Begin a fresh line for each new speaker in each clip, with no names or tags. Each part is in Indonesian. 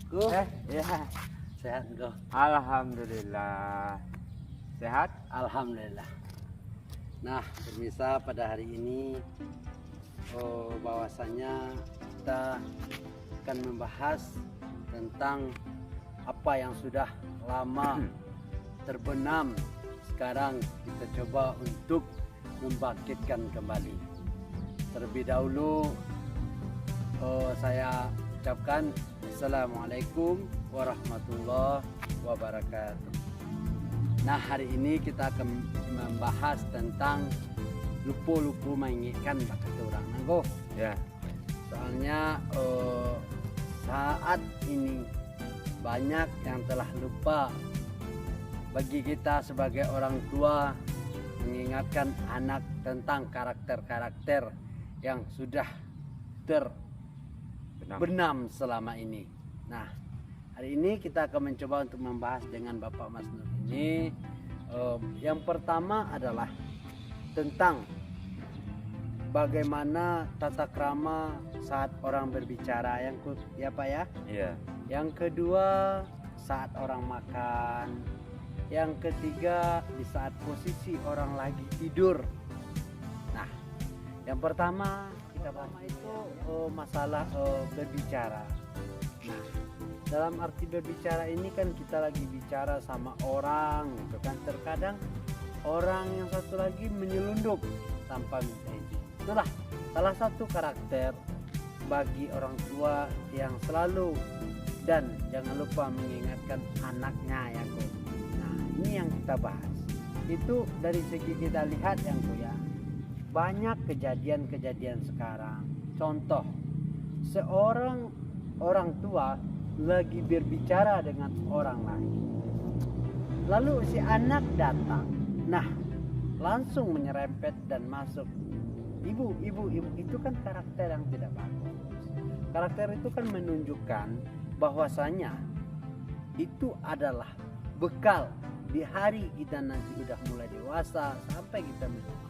Go.
Ya,
Sehat go.
alhamdulillah. Sehat?
Alhamdulillah. Nah, pemirsa pada hari ini bahwasanya kita akan membahas tentang apa yang sudah lama terbenam. Sekarang kita coba untuk membangkitkan kembali. Terlebih dahulu saya ucapkan Assalamualaikum warahmatullahi wabarakatuh. Nah, hari ini kita akan membahas tentang lupa-lupa mengingatkan kata orang nanggo.
Ya.
Soalnya saat ini banyak yang telah lupa. Bagi kita sebagai orang tua mengingatkan anak tentang karakter-karakter yang sudah terbenam selama ini. Nah, hari ini kita akan mencoba untuk membahas dengan Bapak Mas Nur ini. Yang pertama adalah tentang bagaimana tata krama saat orang berbicara. Ya Pak ya.
Iya.
Yang kedua saat orang makan. Yang ketiga di saat posisi orang lagi tidur. Nah, yang pertama kita bahas itu masalah berbicara. Nah, dalam arti berbicara ini kan kita lagi bicara sama orang, gitu kan. Terkadang orang yang satu lagi menyelundup tanpa minta izin. Itulah salah satu karakter bagi orang tua yang selalu dan jangan lupa mengingatkan anaknya ya kok. Nah, ini yang kita bahas. Itu dari segi kita lihat yang ya. Banyak kejadian-kejadian sekarang. Contoh, seorang orang tua lagi berbicara dengan orang lain. Lalu si anak datang. Nah, langsung menyerempet dan masuk. Ibu, itu kan karakter yang tidak bagus. Karakter itu kan menunjukkan bahwasanya itu adalah bekal di hari kita nanti udah mulai dewasa sampai kita menikah.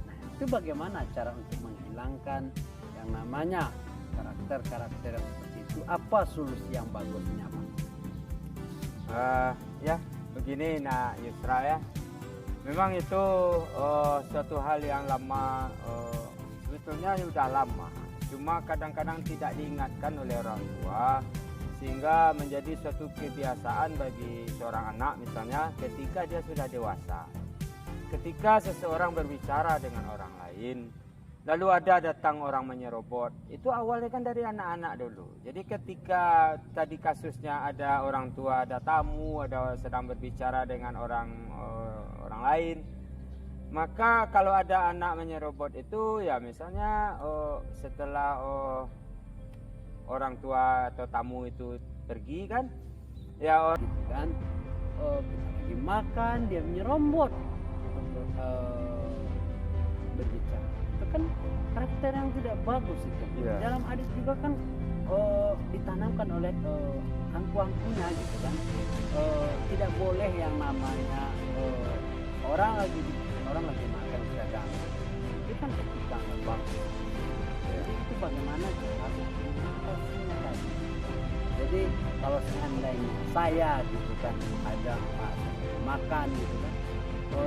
Nah, itu bagaimana cara untuk menghilangkan yang namanya karakter-karakter seperti itu? Apa solusi yang bagusnya, Pak?
Ya, begini Nak Yusra ya. Memang itu suatu hal yang lama, sebetulnya sudah lama. Cuma kadang-kadang tidak diingatkan oleh orang tua, sehingga menjadi suatu kebiasaan bagi seorang anak misalnya ketika dia sudah dewasa. Ketika seseorang berbicara dengan orang lain, lalu ada datang orang menyerobot, itu awalnya kan dari anak-anak dulu. Jadi ketika tadi kasusnya ada orang tua, ada tamu, ada sedang berbicara dengan orang lain, maka kalau ada anak menyerobot itu ya misalnya setelah orang tua atau tamu itu pergi kan, ya
Gitu kan, kita lagi makan dia menyerobot untuk berbicara. Itu kan karakter yang tidak bagus itu.
Iya.
Dalam hadis juga kan ditanamkan oleh angku-angkunya gitu kan. Tidak boleh yang namanya orang lagi makan sedang. Itu kan etika nggak bagus. Jadi itu bagaimana cara mengatasinya tadi. Jadi kalau seandainya saya gitu kan ada makan gitu kan,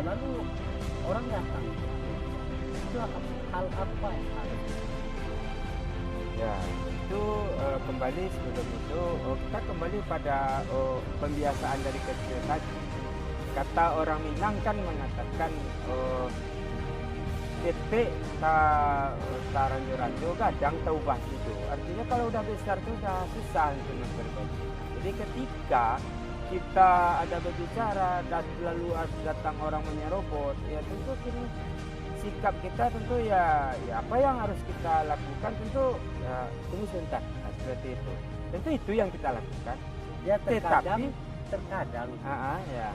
lalu orang datang, itu hal apa yang harus?
ya itu kembali sebelum itu kita kembali pada pembiasaan dari kecil tadi. Kata orang Minang kan mengatakan titik ranjo-ranjo kadang taubah itu. Artinya kalau udah besar itu udah susah untuk berbagi. Jadi ketika kita ada berbicara dan lalu datang orang menyerobot, ya tentu sikap kita tentu ya apa yang harus kita lakukan tentu ya tunggu sebentar. Nah, seperti itu. Tentu itu yang kita lakukan.
Ya terkadang
Ya.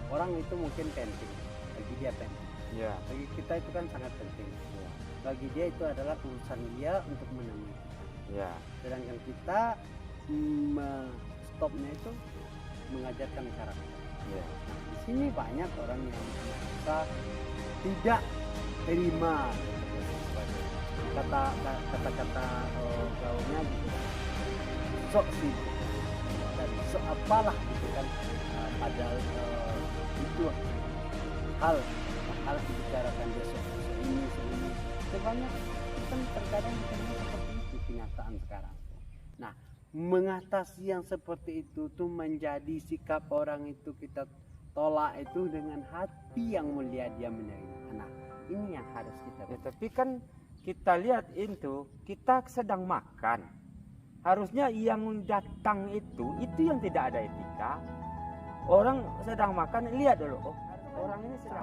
Orang itu mungkin penting, bagi dia penting.
Ya.
Bagi kita itu kan sangat penting.
Ya.
Bagi dia itu adalah urusan dia untuk menemui kita.
Ya.
Sedangkan kita stopnya itu mengajarkan karakter.
Ya.
Nah, di sini banyak orang yang merasa tidak terima. kata-kata gaulnya gitu kan, sok sih dan sok apalah gitu kan. Padahal itu hal dibicarakan besok ini sebanyak kan terkadang seperti itu kenyataan sekarang. Nah, mengatasi yang seperti itu tuh menjadi sikap orang itu kita tolak itu dengan hati yang mulia dia menerima. Nah, ini yang harus kita
Ya, tapi kan kita lihat itu, kita sedang makan. Harusnya yang datang itu yang tidak ada etika. Orang sedang makan, lihat dulu, oh orang ini sedang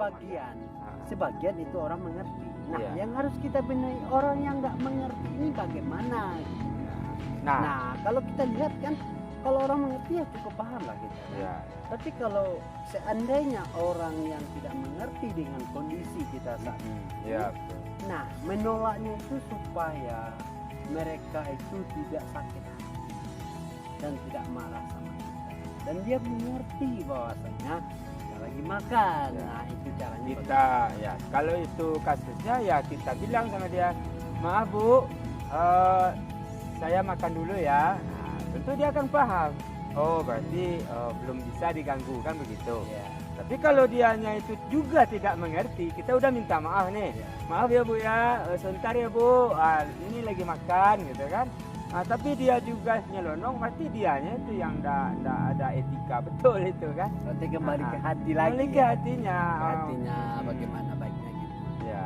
sebagian itu orang mengerti. Nah,
Iya.
yang harus kita benahi orang yang nggak mengerti ini bagaimana? Nah, kalau kita lihat kan, kalau orang mengerti ya cukup paham lah kita. Kan?
Ya.
Tapi kalau seandainya orang yang tidak mengerti dengan kondisi kita saat ini,
Ya.
nah menolaknya itu supaya mereka itu tidak sakit hati dan tidak marah sama kita. Dan dia mengerti bahwasanya kita lagi makan.
Ya.
Nah, itu caranya.
Kita ya kalau itu kasusnya ya kita bilang sama dia, maaf Bu, saya makan dulu ya. Nah, tentu dia akan paham. Oh berarti belum bisa diganggu kan begitu.
Ya.
Tapi kalau dianya itu juga tidak mengerti, kita udah minta maaf nih.
Ya.
Maaf ya Bu ya, sebentar ya Bu, ini lagi makan gitu kan. Tapi dia juga nyelonong, pasti dianya itu yang tidak ada etika betul itu kan.
Berarti kembali ke hati lagi.
Kembali ke hatinya.
Ke hatinya bagaimana baiknya gitu.
Ya.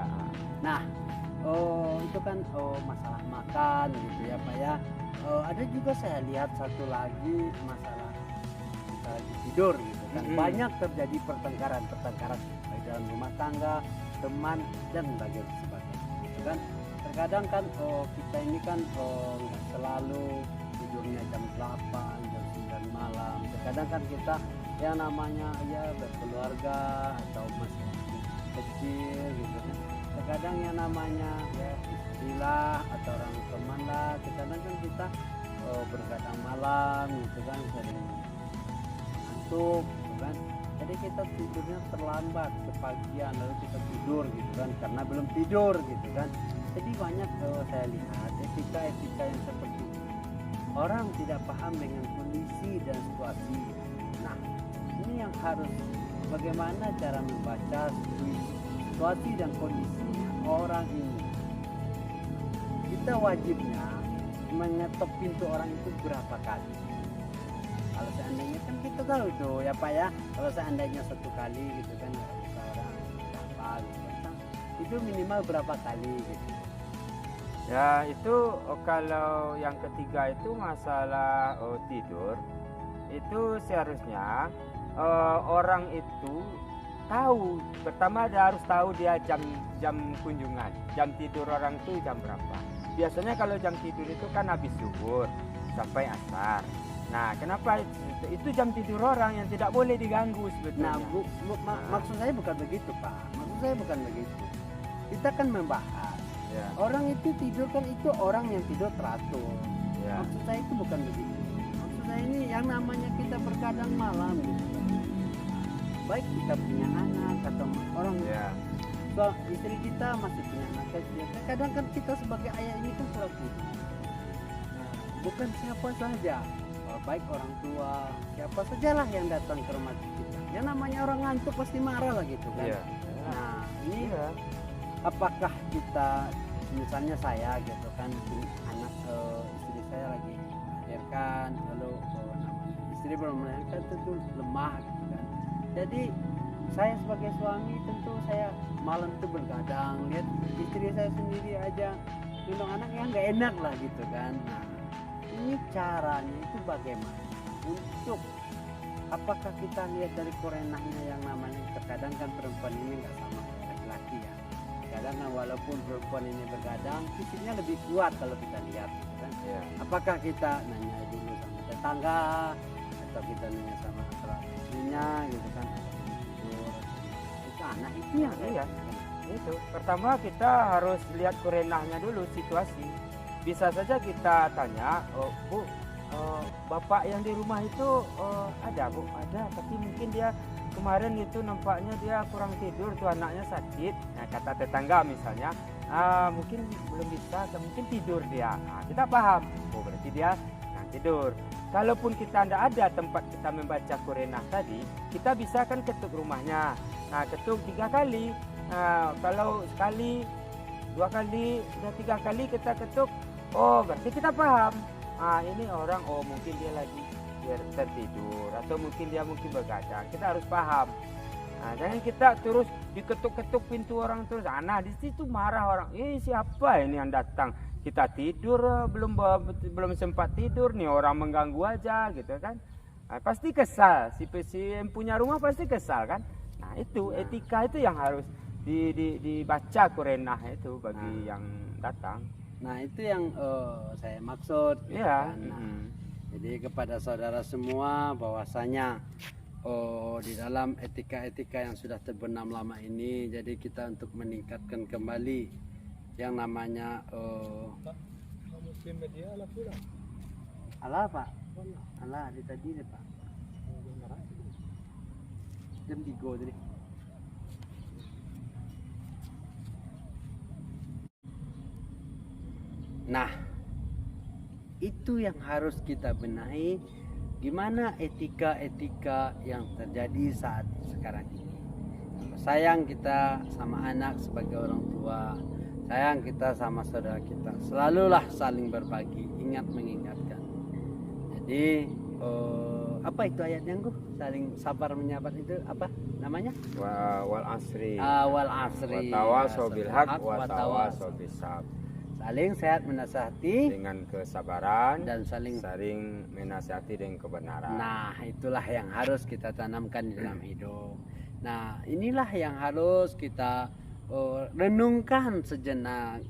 Nah, itu kan masalah makan gitu ya Pak ya. Ada juga saya lihat satu lagi masalah kita lagi tidur gitu kan. Banyak terjadi pertengkaran baik dalam rumah tangga, teman dan sebagainya gitu kan. Terkadang kan kita ini kan nggak selalu tidurnya jam 8, jam 9 malam. Terkadang kan kita yang namanya ya berkeluarga atau masih kecil gitu kan. Terkadang yang namanya ya istilah atau orang teman lah, terkadang kan kita bergadang malam gitu kan, sering ngantuk gitu kan. Jadi kita tidurnya terlambat kepagian, lalu kita tidur gitu kan karena belum tidur gitu kan. Jadi banyak saya lihat etika yang seperti itu. Orang tidak paham dengan kondisi dan situasi. Nah, ini yang harus bagaimana cara membaca situasi dan kondisi orang ini. Kita wajibnya mengetok pintu orang itu berapa kali. Kalau seandainya kan kita tahu tuh ya Pak ya, kalau seandainya satu kali gitu kan orang berapa gitu kan, itu minimal berapa kali gitu.
Ya itu kalau yang ketiga itu masalah tidur, itu seharusnya orang itu tahu, pertama dia harus tahu dia jam kunjungan, jam tidur orang itu jam berapa. Biasanya kalau jam tidur itu kan habis zuhur sampai asar. Nah, kenapa itu jam tidur orang yang tidak boleh diganggu sebetulnya.
Nah, maksud saya bukan begitu Pak. Maksud saya bukan begitu. Kita kan membahas.
Ya.
Orang itu tidur kan itu orang yang tidur teratur.
Ya.
Maksud saya itu bukan begitu. Maksud saya ini yang namanya kita berkadang malam gitu. Baik kita punya anak atau orang istri kita masih punya anak kecil. Kadang kan kita sebagai ayah ini kan kurang tidur. Nah, bukan siapa saja, baik orang tua, siapa sajalah yang datang ke rumah kita. Yang namanya orang ngantuk pasti marah lah gitu kan.
Ya.
Nah, ini apakah kita, misalnya saya gitu kan, anak istri saya lagi melahirkan, lalu istri belum melahirkan tentu lemah gitu kan. Jadi saya sebagai suami tentu saya malam itu bergadang, lihat istri saya sendiri aja gendong anak yang nggak enak lah gitu kan. Nah, ini caranya itu bagaimana untuk apakah kita lihat dari korenahnya yang namanya, terkadang kan perempuan ini nggak sama laki-laki ya. Kadang kan walaupun perempuan ini bergadang, fisiknya lebih kuat kalau kita lihat gitu kan.
Ya.
Apakah kita nanya dulu sama tetangga atau kita nanya sama istrinya gitu kan, itu anak itu yang
Iya. Itu pertama kita harus lihat korenahnya dulu, situasi. Bisa saja kita tanya, Bu, bapak yang di rumah itu ada Bu? Ada, tapi mungkin dia kemarin itu nampaknya dia kurang tidur tuh, anaknya sakit. Nah, kata tetangga misalnya, mungkin belum bisa atau mungkin tidur dia. Kita paham, oh berarti dia tidur. Kalaupun kita tidak ada tempat kita membaca Quranah tadi, kita bisa kan ketuk rumahnya. Ketuk 3 kali. Kalau sekali, 2 kali, sudah 3 kali kita ketuk, oh berarti kita paham. Ini orang, oh mungkin dia lagi tertidur atau mungkin dia begadang. Kita harus paham. Jangan kita terus diketuk-ketuk pintu orang terus. Di situ marah orang. Siapa ini yang datang? Kita tidur belum sempat tidur nih, orang mengganggu aja gitu kan. Pasti kesal. Si yang punya rumah pasti kesal kan. Itu etika itu yang harus dibaca Quranah itu bagi yang datang.
Itu yang saya maksud.
Iya.
Jadi kepada saudara semua bahwasanya di dalam etika-etika yang sudah terbenam lama ini, jadi kita untuk meningkatkan kembali yang namanya Allah Pak. Allah di tadi deh Pak. Jam 3 tadi. Itu yang harus kita benahi, gimana etika-etika yang terjadi saat sekarang ini. Sayang kita sama anak sebagai orang tua, sayang kita sama saudara kita, selalulah saling berbagi, ingat mengingatkan. Jadi apa itu ayatnya Gu? Saling sabar menyabar itu apa namanya?
Wal asri.
Wal asri.
Watawasau bil haq watawasau bis sabr.
Saling sehat menasihati
dengan kesabaran
dan saling
menasihati dengan kebenaran.
Itulah yang harus kita tanamkan di dalam hidup. Inilah yang harus kita renungkan sejenak.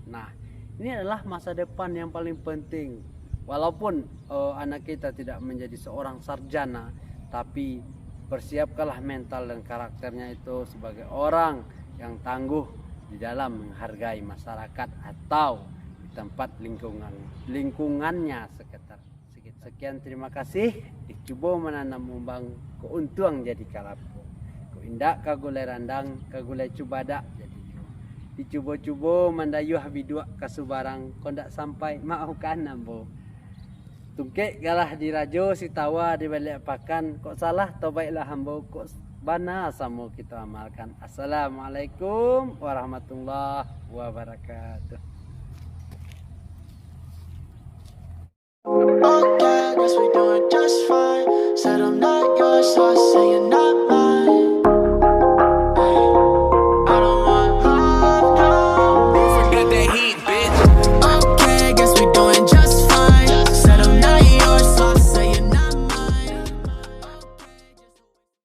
Ini adalah masa depan yang paling penting. Walaupun anak kita tidak menjadi seorang sarjana, tapi persiapkanlah mental dan karakternya itu sebagai orang yang tangguh di dalam menghargai masyarakat atau tempat lingkungannya sekitar. Sekian, terima kasih. Dicoba menanam umbang keuntung jadi kalapu. Indak kagulai randang kagulai cubada jadi dicoba-coba mandayuh bidua kasubarang kondak sampai mau kan ambo. Tungkek galah dirajo si tawa dibalik pakan, kok salah tobaiklah hambo, kok bana samo kita amalkan. Assalamualaikum warahmatullahi wabarakatuh.
Okay, guess we doing just fine. Said I'm not yours, so I say you're not